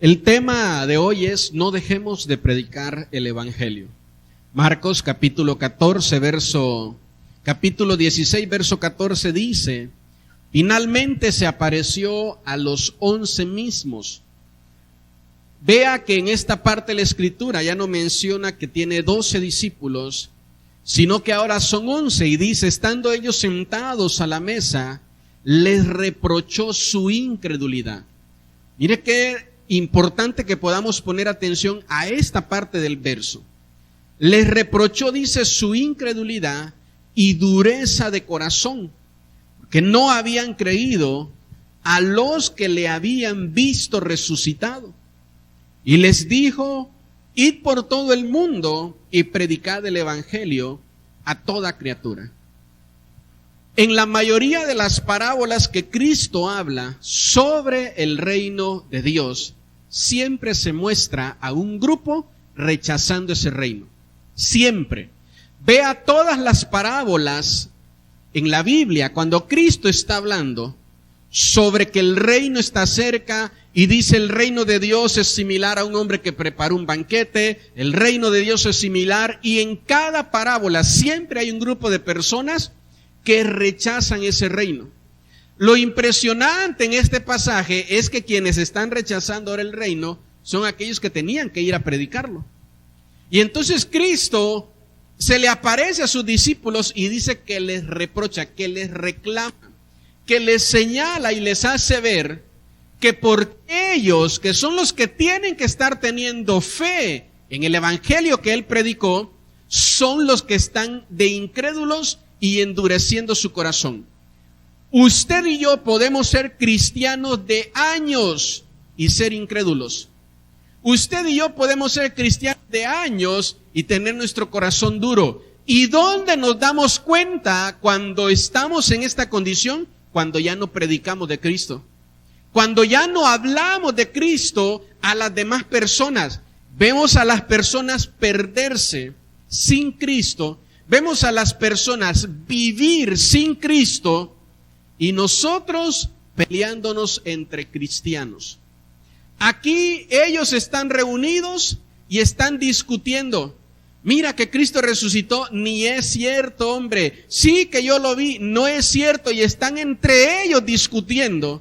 El tema de hoy es: no dejemos de predicar el Evangelio. Marcos capítulo 16, verso 14 dice: finalmente se apareció a los 11 mismos. Vea que en esta parte de la escritura ya no menciona que tiene 12 discípulos, sino que ahora son 11, y dice: estando ellos sentados a la mesa, les reprochó su incredulidad. Mire qué importante que podamos poner atención a esta parte del verso. Les reprochó, dice, su incredulidad y dureza de corazón, que no habían creído a los que le habían visto resucitado. Y les dijo: id por todo el mundo y predicad el Evangelio a toda criatura. En la mayoría de las parábolas que Cristo habla sobre el reino de Dios, siempre se muestra a un grupo rechazando ese reino. Siempre. Vea todas las parábolas en la Biblia, cuando Cristo está hablando sobre que el reino está cerca, y dice: el reino de Dios es similar a un hombre que preparó un banquete, el reino de Dios es similar, y en cada parábola siempre hay un grupo de personas que rechazan ese reino. Lo impresionante en este pasaje es que quienes están rechazando ahora el reino son aquellos que tenían que ir a predicarlo. Y entonces Cristo se le aparece a sus discípulos y dice que les reprocha, que les reclama, que les señala y les hace ver que por ellos, que son los que tienen que estar teniendo fe en el evangelio que él predicó, son los que están de incrédulos y endureciendo su corazón. Usted y yo podemos ser cristianos de años y ser incrédulos. Usted y yo podemos ser cristianos de años y tener nuestro corazón duro. ¿Y dónde nos damos cuenta cuando estamos en esta condición? Cuando ya no predicamos de Cristo. Cuando ya no hablamos de Cristo a las demás personas. Vemos a las personas perderse sin Cristo. Vemos a las personas vivir sin Cristo. Y nosotros peleándonos entre cristianos. Aquí ellos están reunidos y están discutiendo. Mira que Cristo resucitó, ni es cierto, hombre. Sí que yo lo vi, no es cierto. Y están entre ellos discutiendo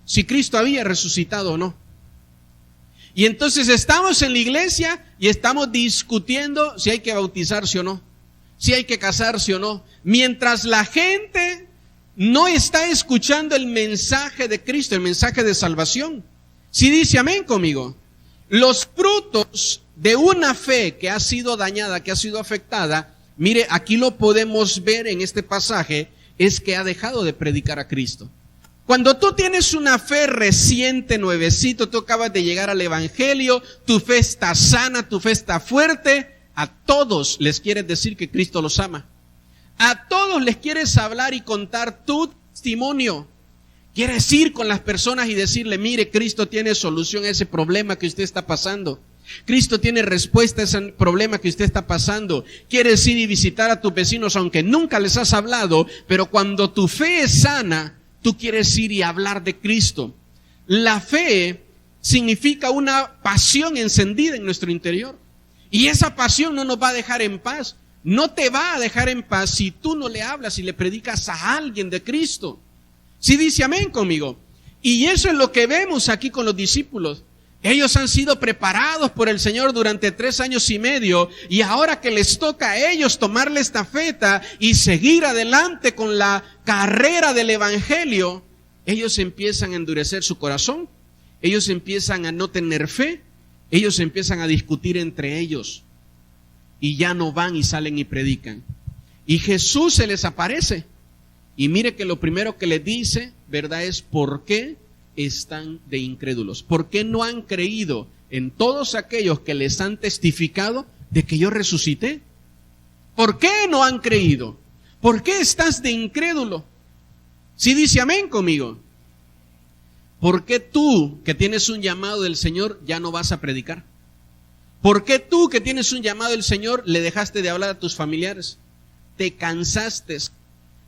si Cristo había resucitado o no. Y entonces estamos en la iglesia y estamos discutiendo si hay que bautizarse o no, si hay que casarse o no. Mientras la gente no está escuchando el mensaje de Cristo, el mensaje de salvación. Si dice amén conmigo. Los frutos de una fe que ha sido dañada, que ha sido afectada, mire, aquí lo podemos ver en este pasaje, es que ha dejado de predicar a Cristo. Cuando tú tienes una fe reciente, nuevecito, tú acabas de llegar al evangelio, tu fe está sana, tu fe está fuerte, a todos les quieres decir que Cristo los ama. A todos les quieres hablar y contar tu testimonio. Quieres ir con las personas y decirle: mire, Cristo tiene solución a ese problema que usted está pasando. Cristo tiene respuesta a ese problema que usted está pasando. Quieres ir y visitar a tus vecinos aunque nunca les has hablado, pero cuando tu fe es sana, tú quieres ir y hablar de Cristo. La fe significa una pasión encendida en nuestro interior. Y esa pasión no nos va a dejar en paz. No te va a dejar en paz si tú no le hablas y le predicas a alguien de Cristo. Si dice amén conmigo. Y eso es lo que vemos aquí con los discípulos. Ellos han sido preparados por el Señor durante 3 años y medio, y ahora que les toca a ellos tomar la estafeta y seguir adelante con la carrera del evangelio, ellos empiezan a endurecer su corazón, ellos empiezan a no tener fe, ellos empiezan a discutir entre ellos, y ya no van y salen y predican. Y Jesús se les aparece. Y mire que lo primero que les dice, ¿verdad?, es: ¿por qué están de incrédulos? ¿Por qué no han creído en todos aquellos que les han testificado de que yo resucité? ¿Por qué no han creído? ¿Por qué estás de incrédulo? Si dice amén conmigo. ¿Por qué tú, que tienes un llamado del Señor, ya no vas a predicar? ¿Por qué tú, que tienes un llamado del Señor, le dejaste de hablar a tus familiares? Te cansaste.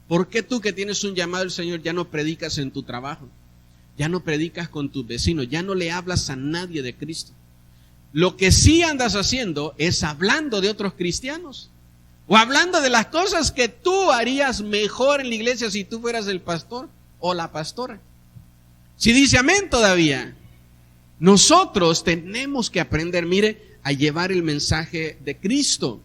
¿Por qué tú, que tienes un llamado del Señor, ya no predicas en tu trabajo? ya no predicas con tus vecinos, ya no le hablas a nadie de Cristo. Lo que sí andas haciendo es hablando de otros cristianos, o hablando de las cosas que tú harías mejor en la iglesia si tú fueras el pastor o la pastora. Si dice amén todavía. Nosotros tenemos que aprender, mire, a llevar el mensaje de Cristo.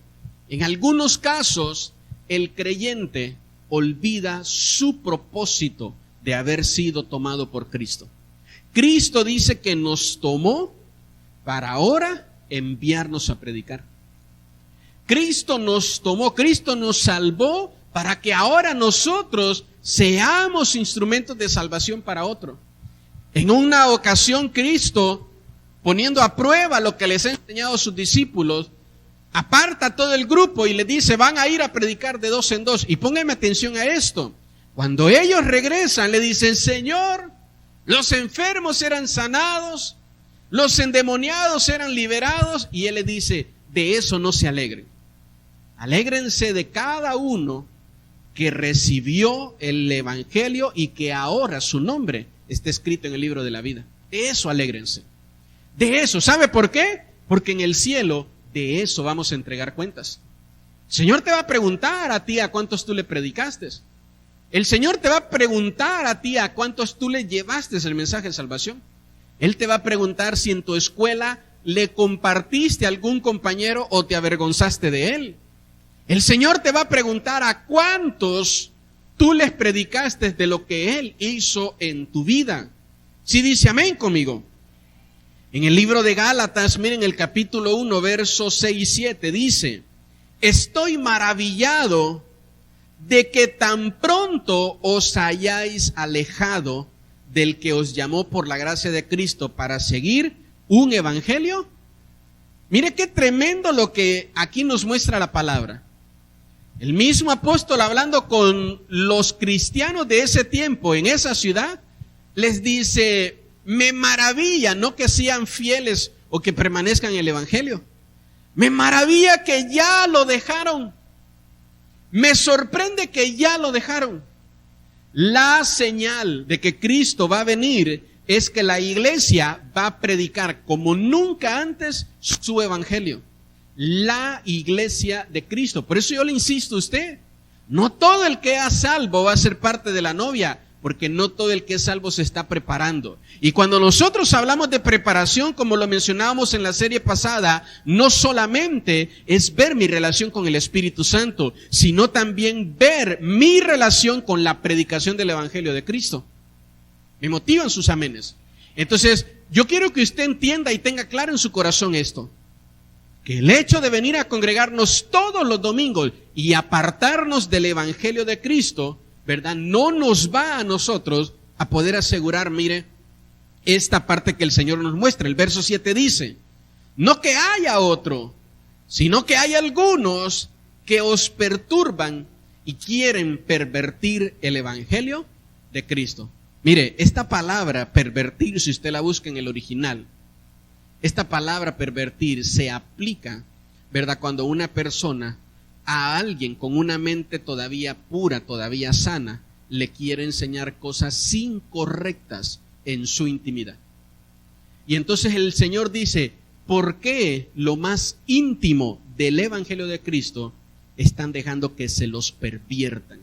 En algunos casos, el creyente olvida su propósito de haber sido tomado por Cristo. Cristo dice que nos tomó para ahora enviarnos a predicar. Cristo nos tomó, Cristo nos salvó para que ahora nosotros seamos instrumentos de salvación para otro. En una ocasión Cristo, poniendo a prueba lo que les ha enseñado a sus discípulos, aparta a todo el grupo y les dice, van a ir a predicar de 2 en 2. Y pónganme atención a esto. Cuando ellos regresan, le dicen, Señor, los enfermos eran sanados, los endemoniados eran liberados. Y Él les dice, de eso no se alegren. Alégrense de cada uno que recibió el Evangelio y que ahora su nombre está escrito en el libro de la vida. De eso alégrense. De eso. ¿Sabe por qué? Porque en el cielo de eso vamos a entregar cuentas. El Señor te va a preguntar a ti a cuántos tú le predicaste. El Señor te va a preguntar a ti a cuántos tú le llevaste el mensaje de salvación. Él te va a preguntar si en tu escuela le compartiste a algún compañero o te avergonzaste de él. El Señor te va a preguntar a cuántos tú les predicaste de lo que Él hizo en tu vida. Si dice amén conmigo. En el libro de Gálatas, miren el capítulo 1, versos 6 y 7, dice, estoy maravillado de que tan pronto os hayáis alejado del que os llamó por la gracia de Cristo para seguir un evangelio. Mire qué tremendo lo que aquí nos muestra la palabra. El mismo apóstol hablando con los cristianos de ese tiempo en esa ciudad, les dice, me maravilla, no que sean fieles o que permanezcan en el evangelio. Me maravilla que ya lo dejaron. Me sorprende que ya lo dejaron. La señal de que Cristo va a venir es que la iglesia va a predicar como nunca antes su evangelio. La iglesia de Cristo. Por eso yo le insisto a usted, no todo el que es salvo va a ser parte de la novia, porque no todo el que es salvo se está preparando. Y cuando nosotros hablamos de preparación, como lo mencionábamos en la serie pasada, no solamente es ver mi relación con el Espíritu Santo, sino también ver mi relación con la predicación del Evangelio de Cristo. Me motivan sus amenes. Entonces, yo quiero que usted entienda y tenga claro en su corazón esto, que el hecho de venir a congregarnos todos los domingos y apartarnos del Evangelio de Cristo, ¿verdad?, no nos va a nosotros a poder asegurar, mire, esta parte que el Señor nos muestra. El verso 7 dice, no que haya otro, sino que hay algunos que os perturban y quieren pervertir el Evangelio de Cristo. Mire, esta palabra pervertir, si usted la busca en el original, esta palabra pervertir se aplica, ¿verdad?, cuando una persona a alguien con una mente todavía pura, todavía sana, le quiere enseñar cosas incorrectas en su intimidad. Y entonces el Señor dice, ¿por qué lo más íntimo del Evangelio de Cristo están dejando que se los perviertan?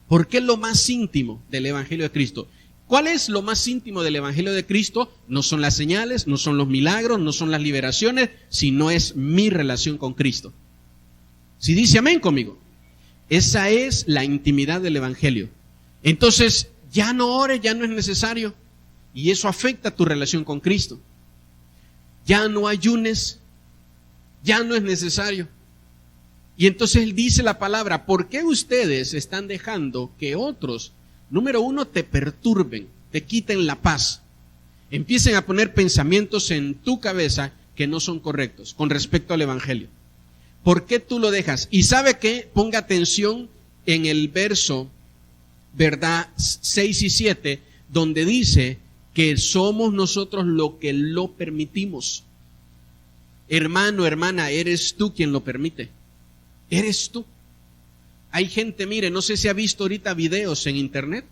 ¿Por qué lo más íntimo del Evangelio de Cristo? ¿Cuál es lo más íntimo del Evangelio de Cristo? No son las señales, no son los milagros, no son las liberaciones, sino es mi relación con Cristo. Si dice amén conmigo, esa es la intimidad del Evangelio. Entonces, ya no ores, ya no es necesario. Y eso afecta tu relación con Cristo. Ya no ayunes, ya no es necesario. Y entonces Él dice la palabra, ¿por qué ustedes están dejando que otros, número uno, te perturben, te quiten la paz, empiecen a poner pensamientos en tu cabeza que no son correctos con respecto al Evangelio? ¿Por qué tú lo dejas? Y sabe qué, ponga atención en el verso, ¿verdad?, 6 y 7, donde dice que somos nosotros lo que lo permitimos. Hermano, hermana, eres tú quien lo permite. Eres tú. Hay gente, mire, no sé si ha visto ahorita videos en internet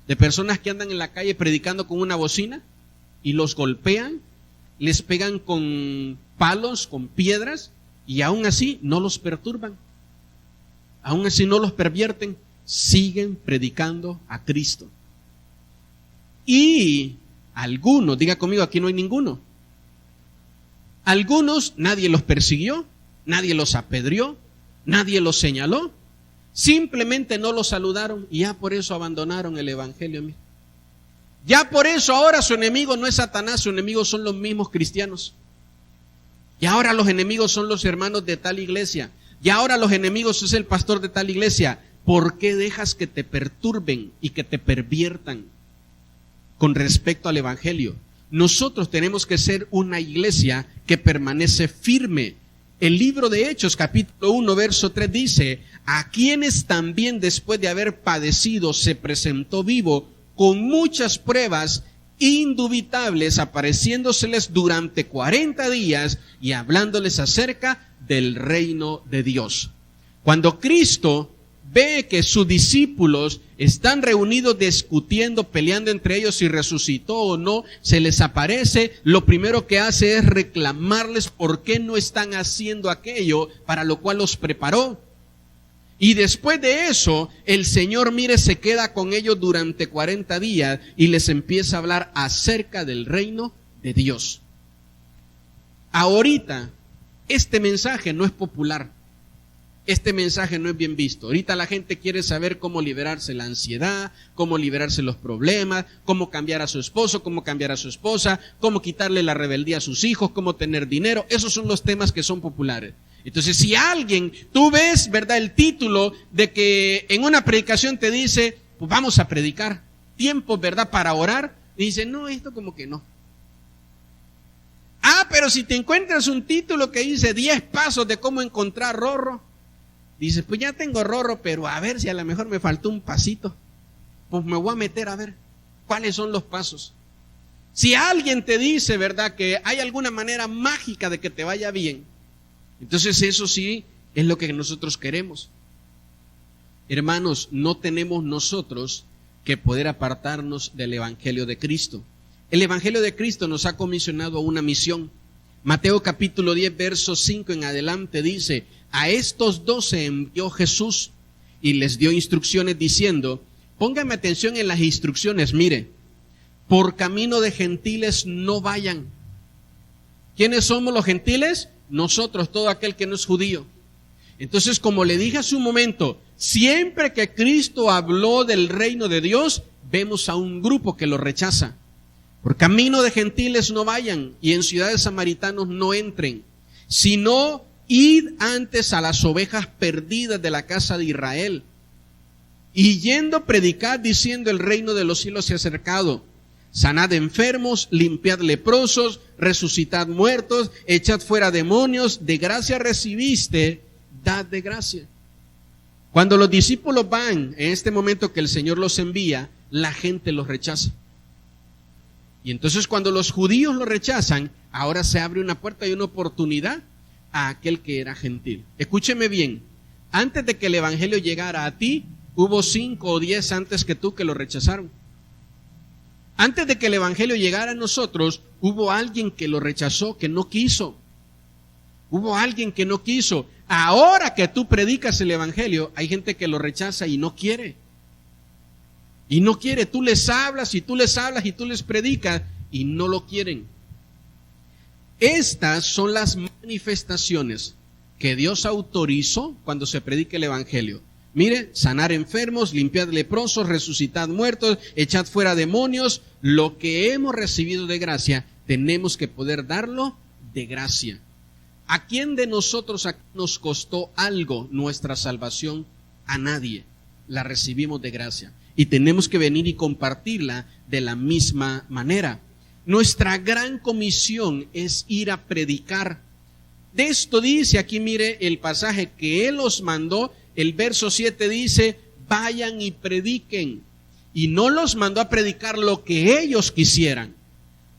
de personas que andan en la calle predicando con una bocina y los golpean, les pegan con palos, con piedras, y aún así no los perturban, aún así no los pervierten, siguen predicando a Cristo. Y algunos, diga conmigo, aquí no hay ninguno. Algunos nadie los persiguió, nadie los apedreó, nadie los señaló, simplemente no los saludaron y ya por eso abandonaron el evangelio. Ya por eso ahora su enemigo no es Satanás, su enemigo son los mismos cristianos. Y ahora los enemigos son los hermanos de tal iglesia. Y ahora los enemigos es el pastor de tal iglesia. ¿Por qué dejas que te perturben y que te perviertan con respecto al evangelio? Nosotros tenemos que ser una iglesia que permanece firme. El libro de Hechos, capítulo 1, verso 3 dice: a quienes también después de haber padecido se presentó vivo con muchas pruebas indubitables, apareciéndoseles durante 40 días y hablándoles acerca del reino de Dios. Cuando Cristo ve que sus discípulos están reunidos discutiendo, peleando entre ellos si resucitó o no, se les aparece, lo primero que hace es reclamarles por qué no están haciendo aquello para lo cual los preparó. Y después de eso, el Señor, mire, se queda con ellos durante 40 días y les empieza a hablar acerca del reino de Dios. Ahorita, este mensaje no es popular. Este mensaje no es bien visto. Ahorita la gente quiere saber cómo liberarse la ansiedad, cómo liberarse los problemas, cómo cambiar a su esposo, cómo cambiar a su esposa, cómo quitarle la rebeldía a sus hijos, cómo tener dinero. Esos son los temas que son populares. Entonces, si alguien, tú ves, ¿verdad?, el título de que en una predicación te dice, pues vamos a predicar, tiempos, ¿verdad?, para orar, y dice, no, esto como que no. Ah, pero si te encuentras un título que dice 10 pasos de cómo encontrar rorro, dices, pues ya tengo rorro, pero a ver si a lo mejor me faltó un pasito, pues me voy a meter a ver cuáles son los pasos. Si alguien te dice, ¿verdad?, que hay alguna manera mágica de que te vaya bien, entonces eso sí es lo que nosotros queremos. Hermanos, no tenemos nosotros que poder apartarnos del Evangelio de Cristo. El Evangelio de Cristo nos ha comisionado a una misión. Mateo capítulo 10, verso 5 en adelante dice: a estos 12 envió Jesús y les dio instrucciones diciendo, póngame atención en las instrucciones, mire, por camino de gentiles no vayan. ¿Quiénes somos los gentiles? Nosotros, todo aquel que no es judío. Entonces, como le dije hace un momento, siempre que Cristo habló del reino de Dios, vemos a un grupo que lo rechaza. Por camino de gentiles no vayan y en ciudades samaritanos no entren, sino id antes a las ovejas perdidas de la casa de Israel. Y yendo predicad diciendo, el reino de los cielos se ha acercado. Sanad enfermos, limpiad leprosos, resucitad muertos, echad fuera demonios, de gracia recibiste, dad de gracia. Cuando los discípulos van, en este momento que el Señor los envía, la gente los rechaza. Y entonces cuando los judíos lo rechazan, ahora se abre una puerta y una oportunidad a aquel que era gentil. Escúcheme bien, antes de que el evangelio llegara a ti, hubo 5 o 10 antes que tú que lo rechazaron. Antes de que el evangelio llegara a nosotros, hubo alguien que lo rechazó, que no quiso. Hubo alguien que no quiso. Ahora que tú predicas el evangelio, hay gente que lo rechaza y no quiere. Y no quiere, tú les hablas y tú les hablas y tú les predicas y no lo quieren. Estas son las manifestaciones que Dios autorizó cuando se predica el evangelio. Mire, sanar enfermos, limpiad leprosos, resucitad muertos, echad fuera demonios. Lo que hemos recibido de gracia, tenemos que poder darlo de gracia. ¿A quién de nosotros nos costó algo nuestra salvación? A nadie. La recibimos de gracia. Y tenemos que venir y compartirla de la misma manera. Nuestra gran comisión es ir a predicar. De esto dice aquí, mire, el pasaje que Él os mandó. El verso 7 dice, vayan y prediquen. Y no los mandó a predicar lo que ellos quisieran.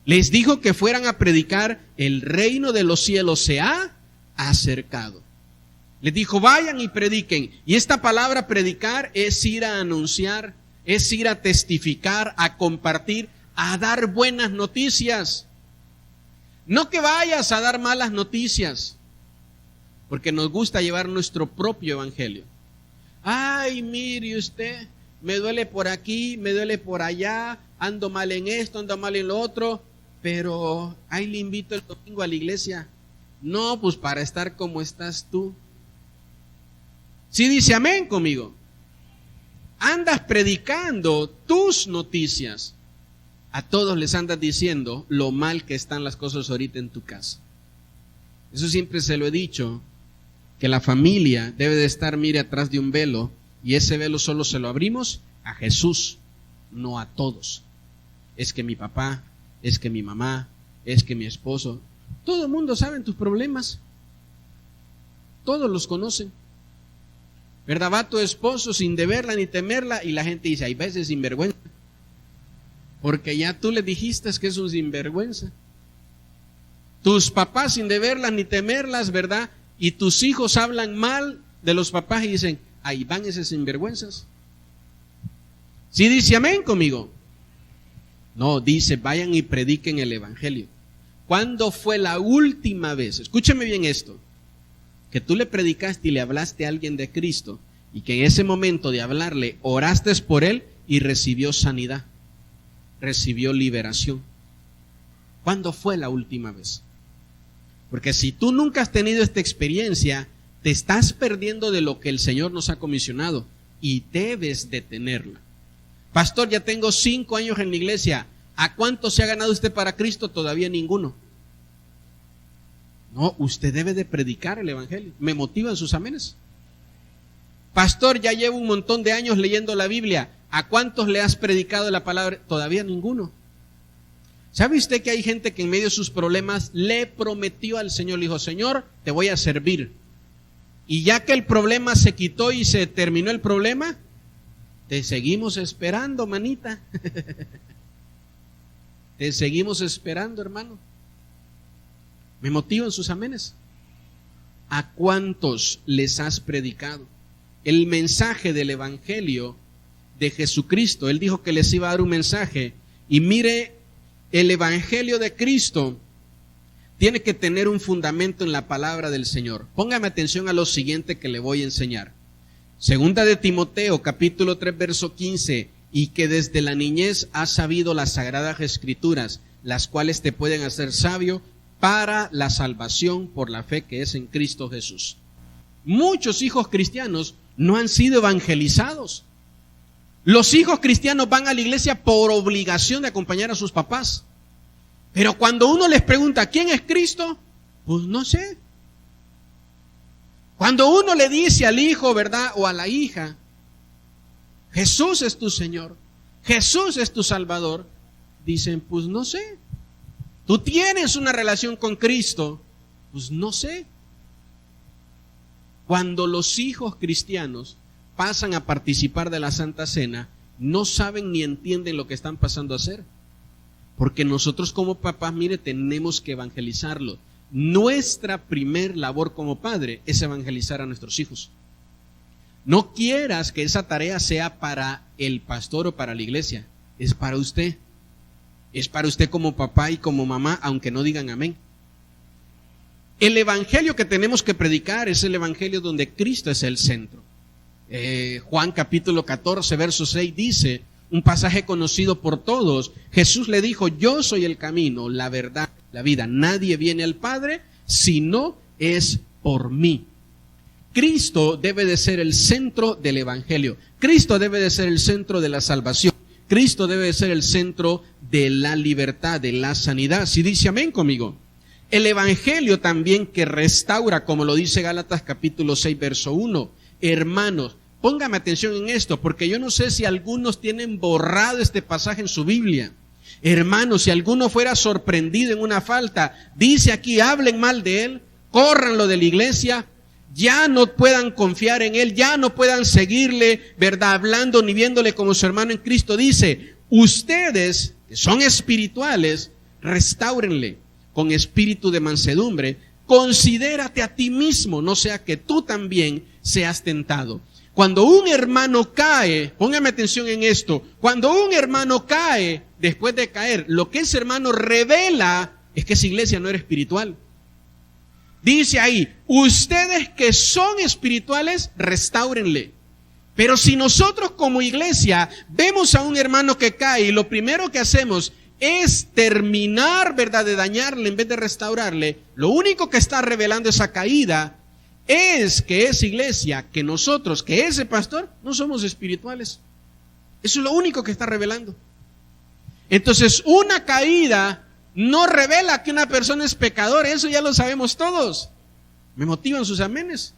Les dijo que fueran a predicar, el reino de los cielos se ha acercado. Les dijo, vayan y prediquen. Y esta palabra predicar es ir a anunciar es ir a testificar, a compartir, a dar buenas noticias. No que vayas a dar malas noticias, porque nos gusta llevar nuestro propio evangelio. Ay, mire usted, me duele por aquí, me duele por allá, ando mal en esto, ando mal en lo otro, pero ahí le invito el domingo a la iglesia. No, pues para estar como estás tú. Sí dice amén conmigo. Andas predicando tus noticias. A todos les andas diciendo lo mal que están las cosas ahorita en tu casa. Eso siempre se lo he dicho, que la familia debe de estar, mire, atrás de un velo, y ese velo solo se lo abrimos a Jesús, no a todos. Es que mi papá, es que mi mamá, es que mi esposo, todo el mundo sabe tus problemas, todos los conocen. ¿Verdad? Va tu esposo sin deberla ni temerla y la gente dice, hay veces sinvergüenza, porque ya tú le dijiste que es un sinvergüenza. Tus papás sin deberlas ni temerlas, ¿verdad? Y tus hijos hablan mal de los papás y dicen, ahí van esos sinvergüenzas. ¿Sí dice amén conmigo? No, dice, vayan y prediquen el evangelio. ¿Cuándo fue la última vez? Escúcheme bien esto. Que tú le predicaste y le hablaste a alguien de Cristo y que en ese momento de hablarle oraste por él y recibió sanidad, recibió liberación. ¿Cuándo fue la última vez? Porque si tú nunca has tenido esta experiencia, te estás perdiendo de lo que el Señor nos ha comisionado y debes de tenerla. Pastor, ya tengo 5 años en la iglesia. ¿A cuánto se ha ganado usted para Cristo? Todavía ninguno. No, usted debe de predicar el evangelio. Me motivan sus amenes. Pastor, ya llevo un montón de años leyendo la Biblia. ¿A cuántos le has predicado la palabra? Todavía ninguno. ¿Sabe usted que hay gente que en medio de sus problemas le prometió al Señor, le dijo, Señor, te voy a servir? Y ya que el problema se quitó y se terminó el problema, te seguimos esperando, manita. Te seguimos esperando, hermano. Me motivan sus amenes. ¿A cuántos les has predicado el mensaje del evangelio de Jesucristo? Él dijo que les iba a dar un mensaje. Y mire, el evangelio de Cristo tiene que tener un fundamento en la palabra del Señor. Póngame atención a lo siguiente que le voy a enseñar. Segunda de Timoteo, capítulo 3, verso 15. Y que desde la niñez has sabido las sagradas escrituras, las cuales te pueden hacer sabio para la salvación por la fe que es en Cristo Jesús. Muchos hijos cristianos no han sido evangelizados. Los hijos cristianos van a la iglesia por obligación de acompañar a sus papás. Pero cuando uno les pregunta, ¿quién es Cristo? Pues no sé. Cuando uno le dice al hijo, ¿verdad? O a la hija, Jesús es tu Señor, Jesús es tu Salvador, dicen, pues no sé. Tú tienes una relación con Cristo, pues no sé. Cuando los hijos cristianos pasan a participar de la Santa Cena, no saben ni entienden lo que están pasando a hacer. Porque nosotros como papás, mire, tenemos que evangelizarlos. Nuestra primer labor como padre es evangelizar a nuestros hijos. No quieras que esa tarea sea para el pastor o para la iglesia, es para usted. Es para usted como papá y como mamá, aunque no digan amén. El evangelio que tenemos que predicar es el evangelio donde Cristo es el centro. Juan capítulo 14, verso 6 dice, un pasaje conocido por todos, Jesús le dijo, yo soy el camino, la verdad, la vida. Nadie viene al Padre si no es por mí. Cristo debe de ser el centro del evangelio. Cristo debe de ser el centro de la salvación. Cristo debe de ser el centro de la libertad, de la sanidad. Si dice amén conmigo. El evangelio también que restaura, como lo dice Gálatas capítulo 6, verso 1. Hermanos, póngame atención en esto, porque yo no sé si algunos tienen borrado este pasaje en su Biblia. Hermanos, si alguno fuera sorprendido en una falta, dice aquí, hablen mal de él, córranlo de la iglesia, ya no puedan confiar en él, ya no puedan seguirle, ¿verdad? Hablando ni viéndole como su hermano en Cristo. Dice, ustedes que son espirituales, restáurenle con espíritu de mansedumbre, considérate a ti mismo, no sea que tú también seas tentado. Cuando un hermano cae, póngame atención en esto, cuando un hermano cae, después de caer, lo que ese hermano revela es que esa iglesia no era espiritual. Dice ahí, ustedes que son espirituales, restáurenle. Pero si nosotros como iglesia vemos a un hermano que cae y lo primero que hacemos es terminar, ¿verdad?, de dañarle en vez de restaurarle, lo único que está revelando esa caída es que esa iglesia, que nosotros, que ese pastor, no somos espirituales. Eso es lo único que está revelando. Entonces, una caída no revela que una persona es pecador, eso ya lo sabemos todos. Me motivan sus amenes.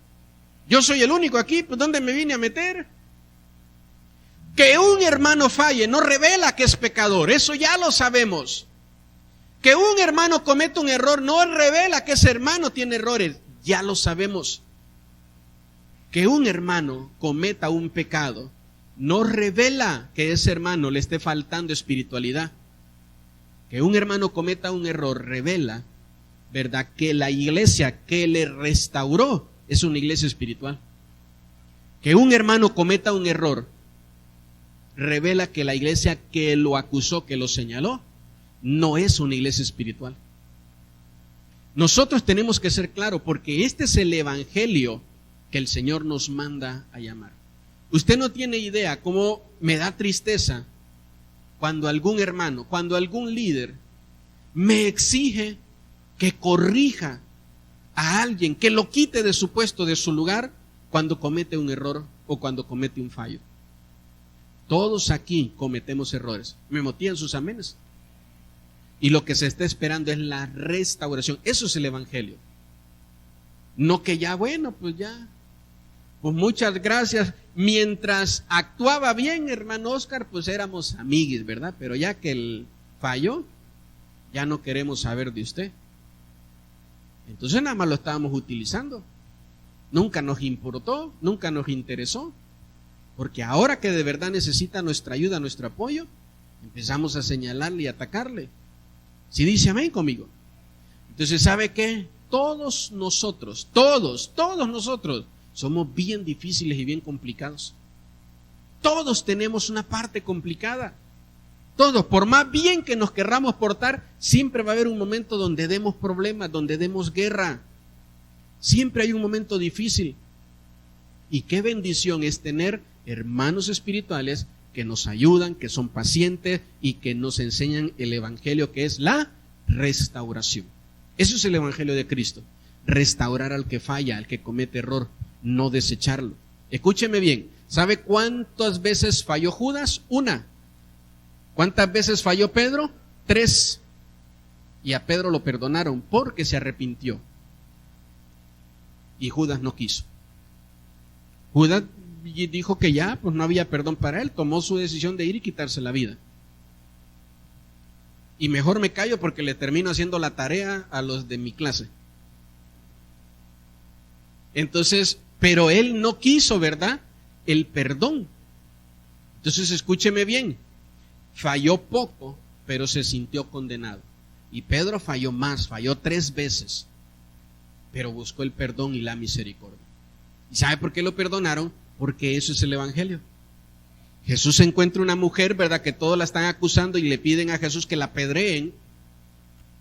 Yo soy el único aquí, pues ¿dónde me vine a meter? Que un hermano falle no revela que es pecador, eso ya lo sabemos. Que un hermano cometa un error no revela que ese hermano tiene errores, ya lo sabemos. Que un hermano cometa un pecado no revela que ese hermano le esté faltando espiritualidad. Que un hermano cometa un error revela, ¿verdad?, que la iglesia que le restauró es una iglesia espiritual. Que un hermano cometa un error revela que la iglesia que lo acusó, que lo señaló, no es una iglesia espiritual. Nosotros tenemos que ser claros, porque este es el evangelio que el Señor nos manda a llamar. Usted no tiene idea cómo me da tristeza cuando algún hermano, cuando algún líder me exige que corrija a alguien, que lo quite de su puesto, de su lugar, cuando comete un error o cuando comete un fallo. Todos aquí cometemos errores. Me motivan sus amenes. Y lo que se está esperando es la restauración. Eso es el evangelio. No que ya, bueno, pues ya, pues muchas gracias. Mientras actuaba bien, hermano Oscar, pues éramos amiguis, ¿verdad? Pero ya que él falló, ya no queremos saber de usted. Entonces nada más lo estábamos utilizando. Nunca nos importó, nunca nos interesó. Porque ahora que de verdad necesita nuestra ayuda, nuestro apoyo, empezamos a señalarle y atacarle. Si dice amén conmigo. Entonces, ¿sabe qué? Todos nosotros somos bien difíciles y bien complicados. Todos tenemos una parte complicada. Todos, por más bien que nos querramos portar, siempre va a haber un momento donde demos problemas, donde demos guerra. Siempre hay un momento difícil. Y qué bendición es tener hermanos espirituales que nos ayudan, que son pacientes y que nos enseñan el evangelio, que es la restauración. Eso es el evangelio de Cristo. Restaurar al que falla, al que comete error, no desecharlo. Escúcheme bien, ¿sabe cuántas veces falló Judas? 1. ¿Cuántas veces falló Pedro? 3. Y a Pedro lo perdonaron porque se arrepintió. Y Judas no quiso. Judas dijo que ya, pues no había perdón para él, tomó su decisión de ir y quitarse la vida. Y mejor me callo porque le termino haciendo la tarea a los de mi clase. Entonces, pero él no quiso, ¿verdad?, el perdón. Entonces, escúcheme bien, falló poco, pero se sintió condenado. Y Pedro falló más, falló 3 veces, pero buscó el perdón y la misericordia. ¿Y sabe por qué lo perdonaron? Porque eso es el evangelio. Jesús encuentra una mujer, ¿verdad?, que todos la están acusando y le piden a Jesús que la apedreen.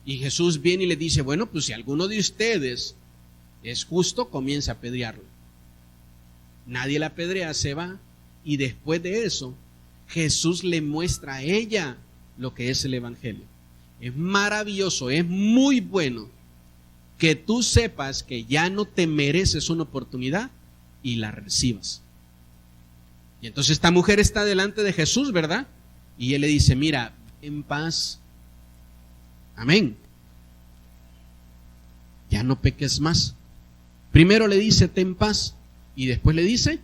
Y Jesús viene y le dice, bueno, pues si alguno de ustedes es justo, comienza a apedrearlo. Nadie la apedrea, se va. Y después de eso, Jesús le muestra a ella lo que es el evangelio. Es maravilloso, es muy bueno que tú sepas que ya no te mereces una oportunidad y la recibas. Y entonces esta mujer está delante de Jesús, ¿verdad? Y él le dice, mira, en paz. Amén. Ya no peques más. Primero le dice, ten paz. Y después le dice,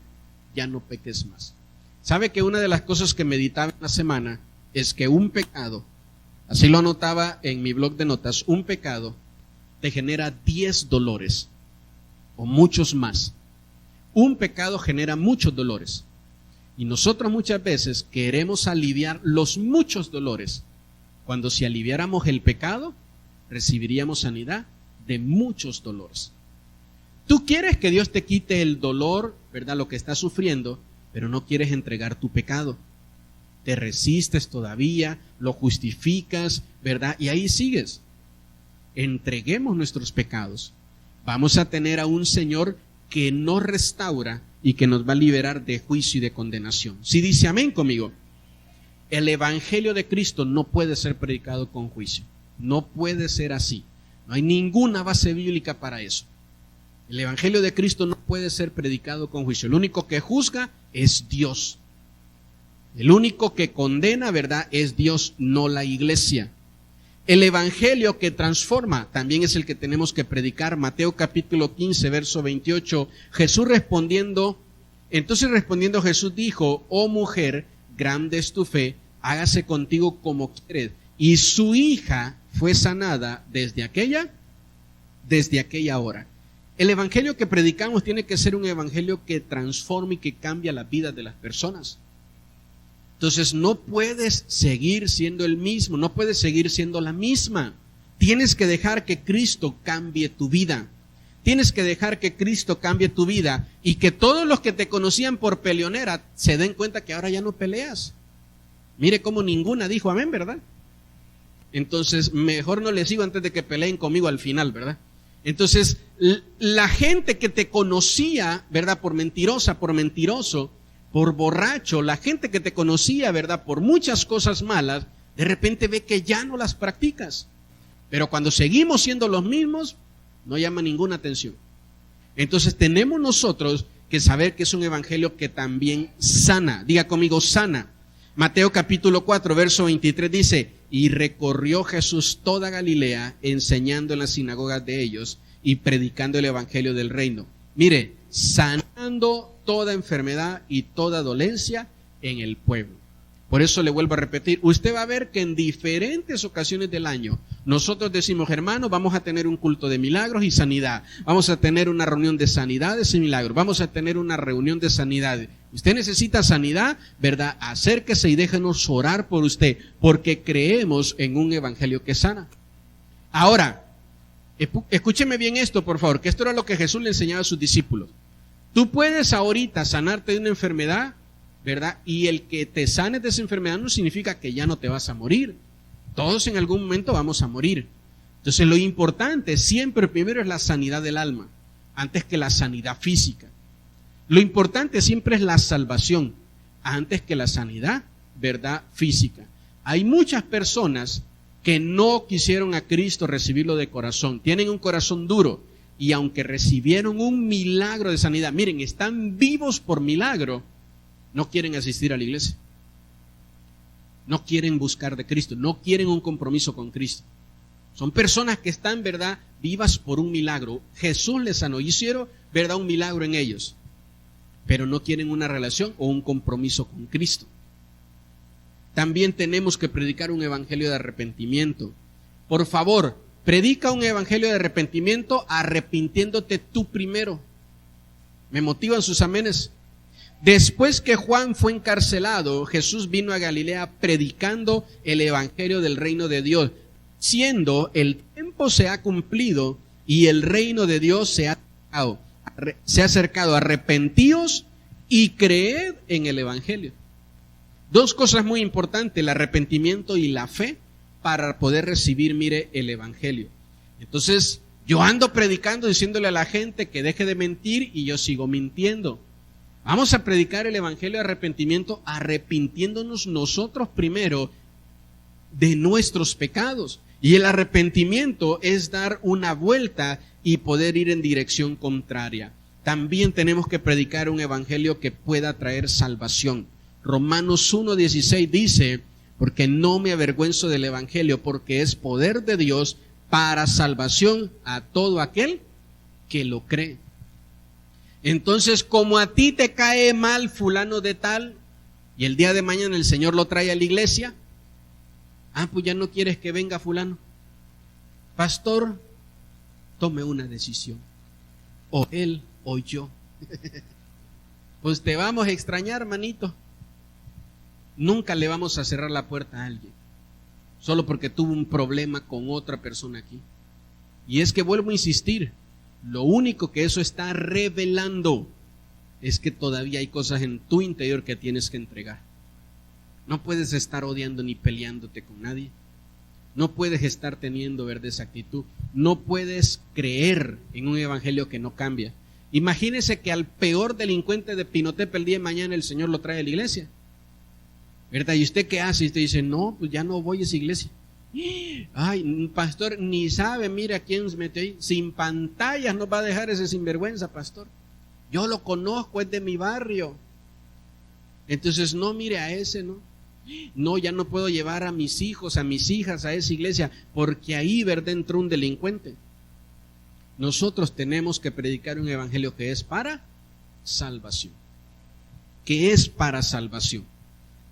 ya no peques más. ¿Sabe que una de las cosas que meditaba en la semana es que un pecado, así lo anotaba en mi blog de notas, un pecado te genera 10 dolores o muchos más. Un pecado genera muchos dolores. Y nosotros muchas veces queremos aliviar los muchos dolores, cuando si aliviáramos el pecado, recibiríamos sanidad de muchos dolores. Tú quieres que Dios te quite el dolor, ¿verdad? Lo que estás sufriendo, pero no quieres entregar tu pecado. Te resistes todavía, lo justificas, ¿verdad? Y ahí sigues. Entreguemos nuestros pecados. Vamos a tener a un Señor que nos restaura y que nos va a liberar de juicio y de condenación. Si dice amén conmigo, el Evangelio de Cristo no puede ser predicado con juicio. No puede ser así. No hay ninguna base bíblica para eso. El Evangelio de Cristo no puede ser predicado con juicio. El único que juzga es Dios. El único que condena, ¿verdad?, es Dios, no la iglesia. El Evangelio que transforma también es el que tenemos que predicar. Mateo capítulo 15, verso 28. Entonces respondiendo Jesús dijo: oh mujer, grande es tu fe, hágase contigo como quieres. Y su hija fue sanada desde aquella hora. El evangelio que predicamos tiene que ser un evangelio que transforme y que cambia la vida de las personas. Entonces no puedes seguir siendo el mismo, no puedes seguir siendo la misma. Tienes que dejar que Cristo cambie tu vida. Tienes que dejar que Cristo cambie tu vida y que todos los que te conocían por peleonera se den cuenta que ahora ya no peleas. Mire cómo ninguna dijo amén, ¿verdad? Entonces mejor no les digo antes de que peleen conmigo al final, ¿verdad? Entonces la gente que te conocía, ¿verdad?, por mentirosa, por mentiroso, por borracho, la gente que te conocía, ¿verdad?, por muchas cosas malas, de repente ve que ya no las practicas. Pero cuando seguimos siendo los mismos, no llama ninguna atención. Entonces tenemos nosotros que saber que es un evangelio que también sana. Diga conmigo, sana. Mateo capítulo 4, verso 23 dice: y recorrió Jesús toda Galilea, enseñando en las sinagogas de ellos y predicando el evangelio del reino. Mire, sanando toda enfermedad y toda dolencia en el pueblo. Por eso le vuelvo a repetir, usted va a ver que en diferentes ocasiones del año nosotros decimos: hermanos, vamos a tener un culto de milagros y sanidad, vamos a tener una reunión de sanidades y milagros, vamos a tener una reunión de sanidades. Usted necesita sanidad, ¿verdad? Acérquese y déjenos orar por usted, porque creemos en un evangelio que sana. Ahora, escúcheme bien esto, por favor, que esto era lo que Jesús le enseñaba a sus discípulos. Tú puedes ahorita sanarte de una enfermedad, ¿verdad? Y el que te sanes de esa enfermedad no significa que ya no te vas a morir. Todos en algún momento vamos a morir. Entonces lo importante siempre primero es la sanidad del alma, antes que la sanidad física. Lo importante siempre es la salvación, antes que la sanidad, ¿verdad?, física. Hay muchas personas que no quisieron a Cristo recibirlo de corazón, tienen un corazón duro, y aunque recibieron un milagro de sanidad, miren, están vivos por milagro, no quieren asistir a la iglesia. No quieren buscar de Cristo, no quieren un compromiso con Cristo. Son personas que están, ¿verdad?, vivas por un milagro. Jesús les sanó, hicieron, ¿verdad?, un milagro en ellos, pero no quieren una relación o un compromiso con Cristo. También tenemos que predicar un evangelio de arrepentimiento. Por favor, predica un evangelio de arrepentimiento arrepintiéndote tú primero. ¿Me motivan sus amenes? Después que Juan fue encarcelado, Jesús vino a Galilea predicando el evangelio del reino de Dios, siendo el tiempo se ha cumplido y el reino de Dios se ha acercado. Arrepentíos y creed en el evangelio. Dos cosas muy importantes, el arrepentimiento y la fe, para poder recibir, mire, el evangelio. Entonces, yo ando predicando, diciéndole a la gente que deje de mentir, y yo sigo mintiendo. Vamos a predicar el evangelio de arrepentimiento, arrepintiéndonos nosotros primero de nuestros pecados. Y el arrepentimiento es dar una vuelta y poder ir en dirección contraria. También tenemos que predicar un evangelio que pueda traer salvación. Romanos 1:16 dice: porque no me avergüenzo del evangelio, porque es poder de Dios para salvación a todo aquel que lo cree. Entonces, como a ti te cae mal fulano de tal, y el día de mañana el Señor lo trae a la iglesia, pues ya no quieres que venga fulano. Pastor, tome una decisión, o él o yo. Pues te vamos a extrañar, manito. Nunca le vamos a cerrar la puerta a alguien, solo porque tuvo un problema con otra persona aquí. Y es que vuelvo a insistir, Lo único que eso está revelando es que todavía hay cosas en tu interior que tienes que entregar. No puedes estar odiando ni peleándote con nadie. No puedes estar teniendo, ¿verdad?, esa actitud. No puedes creer en un evangelio que no cambia. Imagínese que al peor delincuente de Pinotepa el día de mañana el Señor lo trae a la iglesia, ¿verdad? ¿Y usted qué hace? Y usted dice, no, pues ya no voy a esa iglesia. Ay, pastor, ni sabe, mira quién se metió ahí. Sin pantallas nos va a dejar ese sinvergüenza, pastor. Yo lo conozco, es de mi barrio. Entonces, no, mire a ese, ¿no? No, ya no puedo llevar a mis hijos, a mis hijas a esa iglesia, porque ahí, ¿verdad?, entró un delincuente. Nosotros tenemos que predicar un evangelio que es para salvación. Que es para salvación.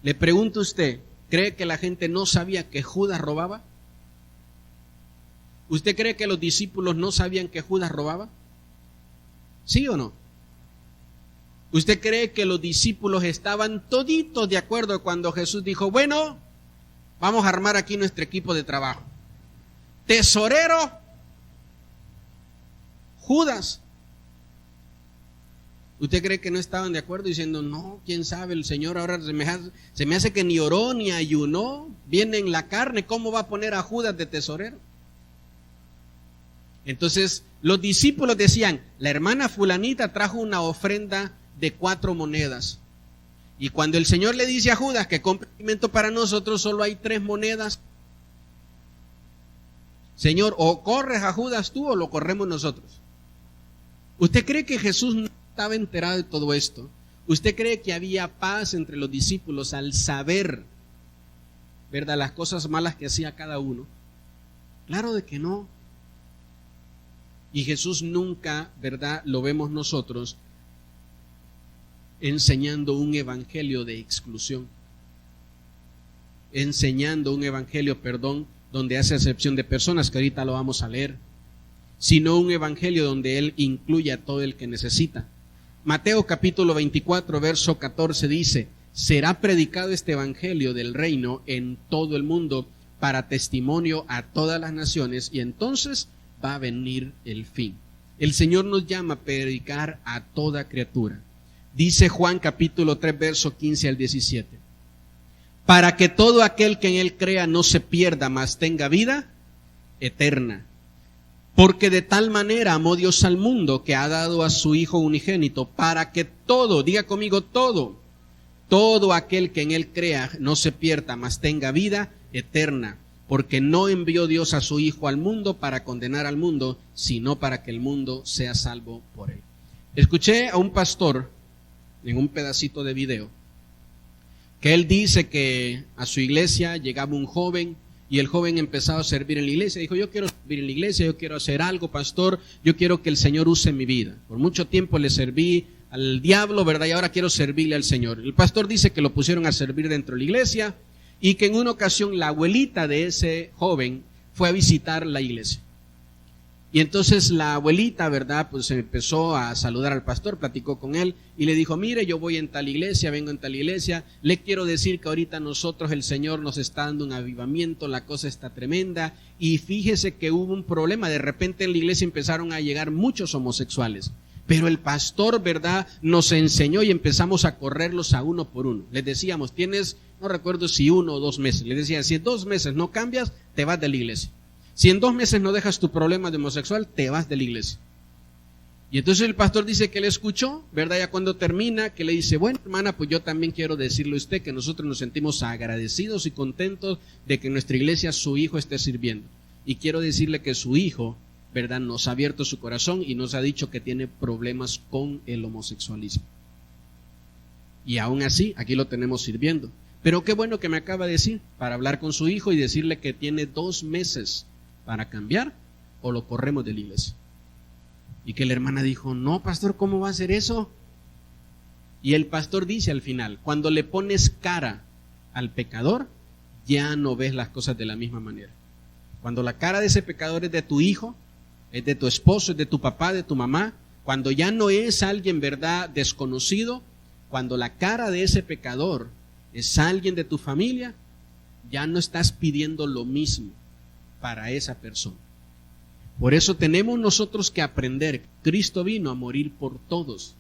Le pregunto a usted, ¿cree que la gente no sabía que Judas robaba? ¿Usted cree que los discípulos no sabían que Judas robaba? ¿Sí o no? ¿Usted cree que los discípulos estaban toditos de acuerdo cuando Jesús dijo, bueno, vamos a armar aquí nuestro equipo de trabajo? Tesorero, Judas. ¿Usted cree que no estaban de acuerdo diciendo, no, quién sabe, el Señor ahora se me hace que ni oró ni ayunó, viene en la carne, ¿cómo va a poner a Judas de tesorero? Entonces los discípulos decían, la hermana fulanita trajo una ofrenda de 4 monedas. Y cuando el Señor le dice a Judas que compre alimento para nosotros, solo hay 3 monedas. Señor, o corres a Judas tú o lo corremos nosotros. ¿Usted cree que Jesús no estaba enterado de todo esto? ¿Usted cree que había paz entre los discípulos al saber, ¿verdad?, las cosas malas que hacía cada uno? Claro de que no. Y Jesús nunca, ¿verdad?, lo vemos nosotros enseñando un evangelio de exclusión, enseñando un evangelio, donde hace excepción de personas, que ahorita lo vamos a leer, sino un evangelio donde Él incluye a todo el que necesita. Mateo capítulo 24, verso 14 dice, será predicado este evangelio del reino en todo el mundo para testimonio a todas las naciones y entonces va a venir el fin. El Señor nos llama a predicar a toda criatura. Dice Juan capítulo 3, verso 15 al 17. Para que todo aquel que en Él crea no se pierda, mas tenga vida eterna. Porque de tal manera amó Dios al mundo que ha dado a su Hijo unigénito, para que todo, diga conmigo todo aquel que en Él crea no se pierda, mas tenga vida eterna. Porque no envió Dios a su Hijo al mundo para condenar al mundo, sino para que el mundo sea salvo por Él. Escuché a un pastor en un pedacito de video, que él dice que a su iglesia llegaba un joven y el joven empezaba a servir en la iglesia. Dijo, yo quiero servir en la iglesia, yo quiero hacer algo, pastor, yo quiero que el Señor use mi vida. Por mucho tiempo le serví al diablo, ¿verdad? Y ahora quiero servirle al Señor. El pastor dice que lo pusieron a servir dentro de la iglesia y que en una ocasión la abuelita de ese joven fue a visitar la iglesia. Y entonces la abuelita, ¿verdad?, pues empezó a saludar al pastor, platicó con él y le dijo, mire, yo voy en tal iglesia, vengo en tal iglesia, le quiero decir que ahorita nosotros, el Señor nos está dando un avivamiento, la cosa está tremenda y fíjese que hubo un problema, de repente en la iglesia empezaron a llegar muchos homosexuales, pero el pastor, ¿verdad?, nos enseñó y empezamos a correrlos a uno por uno. Les decíamos, tienes, no recuerdo si 1 o 2 meses, les decía, si en 2 meses no cambias, te vas de la iglesia. Si en 2 meses no dejas tu problema de homosexual, te vas de la iglesia. Y entonces el pastor dice que le escuchó, ¿verdad? Ya cuando termina, que le dice, bueno, hermana, pues yo también quiero decirle a usted que nosotros nos sentimos agradecidos y contentos de que en nuestra iglesia su hijo esté sirviendo. Y quiero decirle que su hijo, ¿verdad?, nos ha abierto su corazón y nos ha dicho que tiene problemas con el homosexualismo. Y aún así, aquí lo tenemos sirviendo. Pero qué bueno que me acaba de decir, para hablar con su hijo y decirle que tiene 2 meses para cambiar o lo corremos de la iglesia. Y que la hermana dijo, no, pastor, ¿cómo va a hacer eso? Y el pastor dice al final, cuando le pones cara al pecador, ya no ves las cosas de la misma manera. Cuando la cara de ese pecador es de tu hijo, es de tu esposo, es de tu papá, de tu mamá, cuando ya no es alguien, ¿verdad?, desconocido, cuando la cara de ese pecador es alguien de tu familia, ya no estás pidiendo lo mismo para esa persona. Por eso tenemos nosotros que aprender. Cristo vino a morir por todos.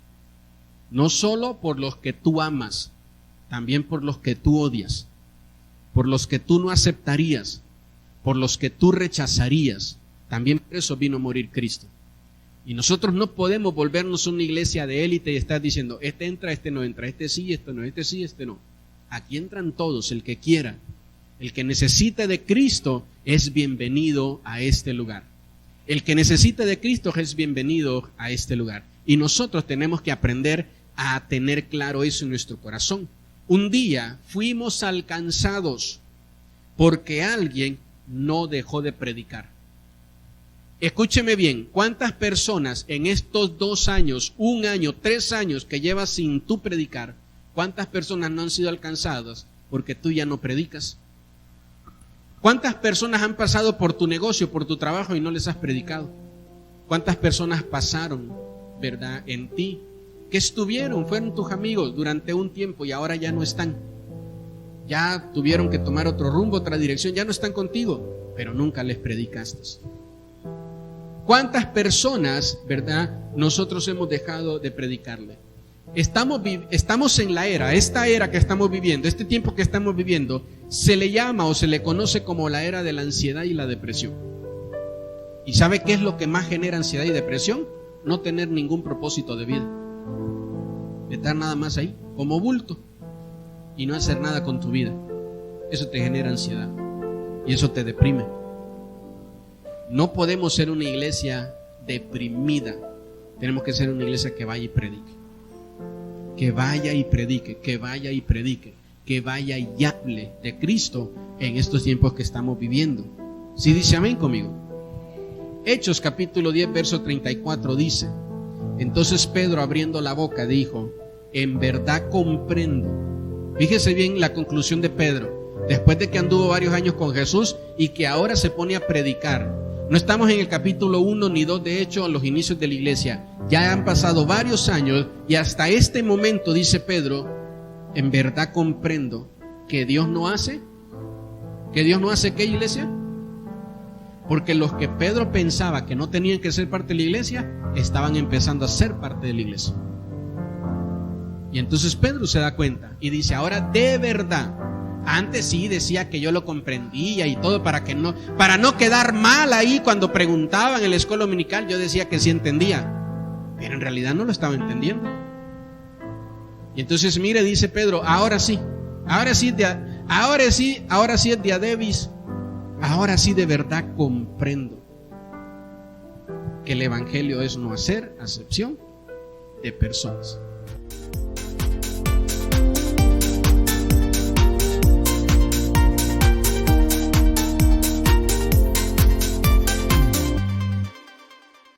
No solo por los que tú amas, también por los que tú odias, por los que tú no aceptarías, por los que tú rechazarías. También por eso vino a morir Cristo. Y nosotros no podemos volvernos una iglesia de élite y estar diciendo, este entra, este no entra, este sí, este no, este sí, este no. Aquí entran todos, el que quiera. El que necesite de Cristo es bienvenido a este lugar. El que necesite de Cristo es bienvenido a este lugar. Y nosotros tenemos que aprender a tener claro eso en nuestro corazón. Un día fuimos alcanzados porque alguien no dejó de predicar. Escúcheme bien, ¿cuántas personas en estos 2 años, 1 año, 3 años que llevas sin tú predicar, cuántas personas no han sido alcanzadas porque tú ya no predicas? ¿Cuántas personas han pasado por tu negocio, por tu trabajo y no les has predicado? ¿Cuántas personas pasaron, verdad, en ti, que estuvieron, fueron tus amigos durante un tiempo y ahora ya no están? Ya tuvieron que tomar otro rumbo, otra dirección, ya no están contigo, pero nunca les predicaste. ¿Cuántas personas, verdad, nosotros hemos dejado de predicarle? Estamos en la era, esta era que estamos viviendo, este tiempo que estamos viviendo, se le llama o se le conoce como la era de la ansiedad y la depresión. ¿Y sabe qué es lo que más genera ansiedad y depresión? No tener ningún propósito de vida. Estar nada más ahí, como bulto, y no hacer nada con tu vida. Eso te genera ansiedad y eso te deprime. No podemos ser una iglesia deprimida. Tenemos que ser una iglesia que vaya y predique. Que vaya y predique, que vaya y predique, que vaya y hable de Cristo en estos tiempos que estamos viviendo. ¿Sí dice amén conmigo? Hechos capítulo 10, verso 34 dice: entonces Pedro, abriendo la boca, dijo: en verdad comprendo. Fíjese bien la conclusión de Pedro, después de que anduvo varios años con Jesús y que ahora se pone a predicar. No estamos en el capítulo 1 ni 2 de Hechos, a los inicios de la iglesia. Ya han pasado varios años y hasta este momento, dice Pedro, en verdad comprendo que Dios no hace. ¿Que Dios no hace qué, iglesia? Porque los que Pedro pensaba que no tenían que ser parte de la iglesia, estaban empezando a ser parte de la iglesia. Y entonces Pedro se da cuenta y dice: ahora de verdad. Antes sí decía que yo lo comprendía y todo para no quedar mal ahí cuando preguntaban en la escuela dominical. Yo decía que sí entendía, pero en realidad no lo estaba entendiendo. Y entonces mire, dice Pedro: ahora sí es diadevis, ahora sí de verdad comprendo que el evangelio es no hacer acepción de personas.